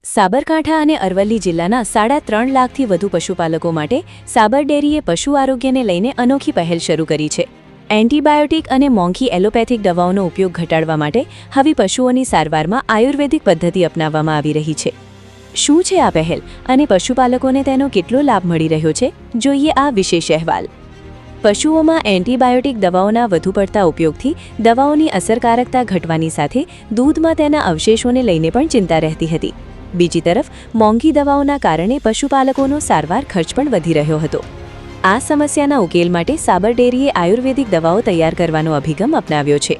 સાબરકાંઠા અને અરવલ્લી જિલ્લાના 3.5 લાખથી વધુ પશુપાલકો માટે સાબર ડેરીએ પશુ આરોગ્યને લઈને અનોખી પહેલ શરૂ કરી છે। એન્ટીબાયોટિક અને મોંઘી એલોપેથિક દવાઓનો ઉપયોગ ઘટાડવા માટે હવે પશુઓની સારવારમાં આયુર્વેદિક પદ્ધતિ અપનાવવામાં આવી રહી છે। શું છે આ પહેલ અને પશુપાલકોને તેનો કેટલો લાભ મળી રહ્યો છે, જોઈએ આ વિશેષ અહેવાલ। પશુઓમાં એન્ટીબાયોટિક દવાઓના વધુ પડતા ઉપયોગથી દવાઓની અસરકારકતા ઘટવાની સાથે દૂધમાં તેના અવશેષોને લઈને પણ ચિંતા રહેતી હતી। બીજી તરફ મોંઘી દવાઓના કારણે પશુપાલકોનો સારવાર ખર્ચ પણ વધી રહ્યો હતો। આ સમસ્યાના ઉકેલ માટે સાબર ડેરીએ આયુર્વેદિક દવાઓ તૈયાર કરવાનો અભિગમ અપનાવ્યો છે।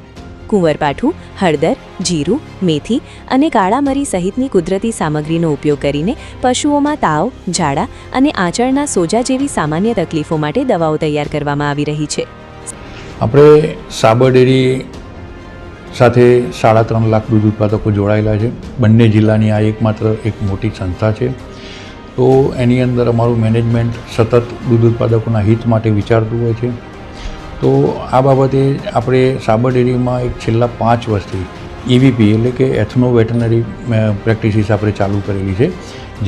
કુંવરપાઠું, હળદર, જીરું, મેથી અને કાળા મરી સહિતની કુદરતી સામગ્રીનો ઉપયોગ કરીને પશુઓમાં તાવ, ઝાડા અને આંચળના સોજા જેવી સામાન્ય તકલીફો માટે દવાઓ તૈયાર કરવામાં આવી રહી છે। આપણે સાબર ડેરી સાથે 3.5 લાખ દૂધ ઉત્પાદકો જોડાયેલા છે। બંને જિલ્લાની આ એક મોટી સંસ્થા છે। તો એની અંદર અમારું મેનેજમેન્ટ સતત દૂધ ઉત્પાદકોના હિત માટે વિચારતું હોય છે। તો આ બાબતે આપણે સાબર ડેરીમાં છેલ્લા 5 વર્ષથી EVP એટલે કે એથનો વેટરનરી પ્રેક્ટિસિસ આપણે ચાલુ કરેલી છે,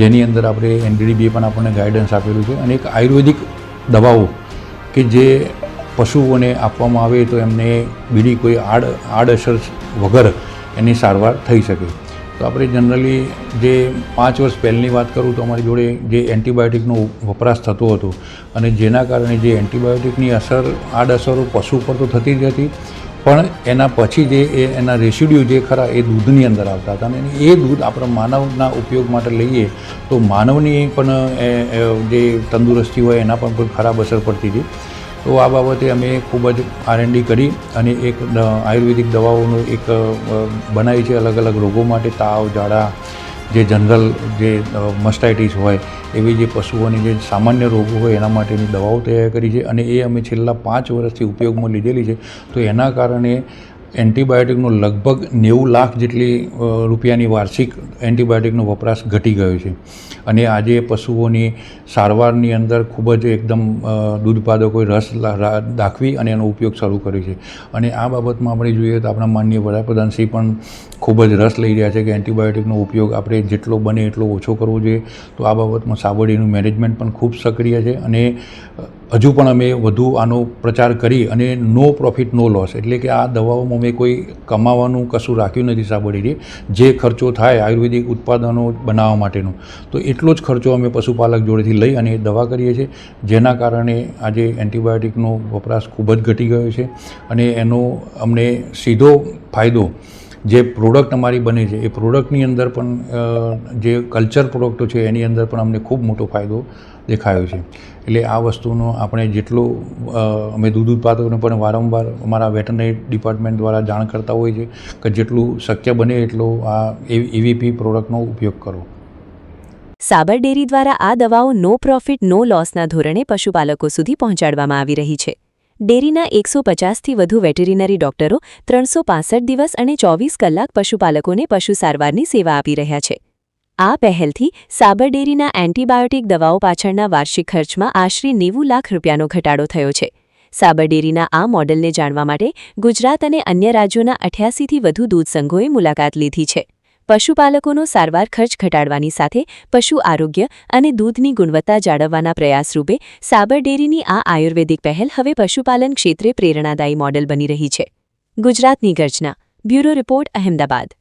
જેની અંદર આપણે NDDB પણ આપણને ગાઈડન્સ આપેલું છે અને એક આયુર્વેદિક દવાઓ કે જે પશુઓને આપવામાં આવે તો એમને બીજી કોઈ આડઅસર વગર એની સારવાર થઈ શકે। તો આપણે જનરલી જે 5 વર્ષ પહેલાંની વાત કરું તો અમારી જોડે જે એન્ટીબાયોટિકનો વપરાશ થતો હતો અને જેના કારણે જે એન્ટીબાયોટિકની આડઅસરો પશુ પર તો થતી જ હતી, પણ એના પછી જે એના રેસિડ્યુ જે ખરા એ દૂધની અંદર આવતા હતા અને એ દૂધ આપણે માનવના ઉપયોગ માટે લઈએ તો માનવની પણ જે તંદુરસ્તી હોય એના પર પણ ખરાબ અસર પડતી હતી। તો આ બાબતે અમે ખૂબ જ R&D કરી અને એક આયુર્વેદિક દવાઓનો એક બનાવી છે અલગ અલગ રોગો માટે, તાવ, ઝાડા, જે જનરલ જે મસ્ટાઇટિસ હોય એવી જે પશુઓની જે સામાન્ય રોગો હોય એના માટેની દવાઓ તૈયાર કરી છે અને એ અમે છેલ્લા 5 વર્ષથી ઉપયોગમાં લીધેલી છે। તો એના કારણે એન્ટીબાયોટિકનો લગભગ 90 લાખ જેટલી રૂપિયાની વાર્ષિક એન્ટીબાયોટિકનો વપરાશ ઘટી ગયો છે અને આજે પશુઓની સારવારની અંદર ખૂબ જ એકદમ દૂધ ઉત્પાદકોએ રસ દાખવી અને એનો ઉપયોગ શરૂ કર્યો છે અને આ બાબતમાં આપણે જોઈએ તો આપણા માનનીય વડાપ્રધાનશ્રી પણ ખૂબ જ રસ લઈ રહ્યા છે કે એન્ટીબાયોટિકનો ઉપયોગ આપણે જેટલો બને એટલો ઓછો કરવો જોઈએ। તો આ બાબતમાં સાબર ડેરીનું મેનેજમેન્ટ પણ ખૂબ સક્રિય છે અને હજુ પણ અમે વધુ આનો પ્રચાર કરી અને નો પ્રોફિટ નો લોસ એટલે કે આ દવાઓમાં અમે કોઈ કમાવાનું કશું રાખ્યું નથી। સાબર ડેરીએ જે ખર્ચો થાય આયુર્વેદિક ઉત્પાદનો બનાવવા માટેનો તો એટલો જ ખર્ચો અમે પશુપાલક જોડેથી લઈ અને દવા કરીએ છીએ, જેના કારણે આજે એન્ટીબાયોટિકનો વપરાશ ખૂબ જ ઘટી ગયો છે અને એનો અમને સીધો ફાયદો જે પ્રોડક્ટ અમારી બને છે એ પ્રોડક્ટની અંદર પણ જે કલ્ચર પ્રોડક્ટો છે એની અંદર પણ અમને ખૂબ મોટો ફાયદો દેખાયો છે। એટલે આ વસ્તુનો આપણે જેટલો અમે દૂધ ઉત્પાદકોને પણ વારંવાર અમારા વેટરનરી ડિપાર્ટમેન્ટ દ્વારા જાણ કરતા હોય છે કે જેટલું શક્ય બને એટલો આ EVP પ્રોડક્ટનો ઉપયોગ કરો। સાબર ડેરી દ્વારા આ દવાઓ નો પ્રોફિટ નો લોસના ધોરણે પશુપાલકો સુધી પહોંચાડવામાં આવી રહી છે। ડેરીના 150થી વધુ વેટેરિનરી ડોક્ટરો 365 દિવસ અને 24 કલાક પશુપાલકોને પશુ સારવારની સેવા આપી રહ્યા છે। આ પહેલથી સાબર ડેરીના એન્ટીબાયોટિક દવાઓ પાછળના વાર્ષિક ખર્ચમાં આશરે 90 લાખ રૂપિયાનો ઘટાડો થયો છે। સાબર ડેરીના આ મોડેલને જાણવા માટે ગુજરાત અને અન્ય રાજ્યોના 88થી વધુ દૂધ સંઘોએ મુલાકાત લીધી છે। પશુપાલકોનો સારવાર ખર્ચ ઘટાડવાની સાથે પશુ આરોગ્ય અને દૂધની ગુણવત્તા જાળવવાના પ્રયાસ રૂપે સાબર ડેરીની આ આયુર્વેદિક પહેલ હવે પશુપાલન ક્ષેત્રે પ્રેરણાદાયી મોડેલ બની રહી છે। ગુજરાતની ગર્જના, બ્યુરો રિપોર્ટ, અહેમદાબાદ।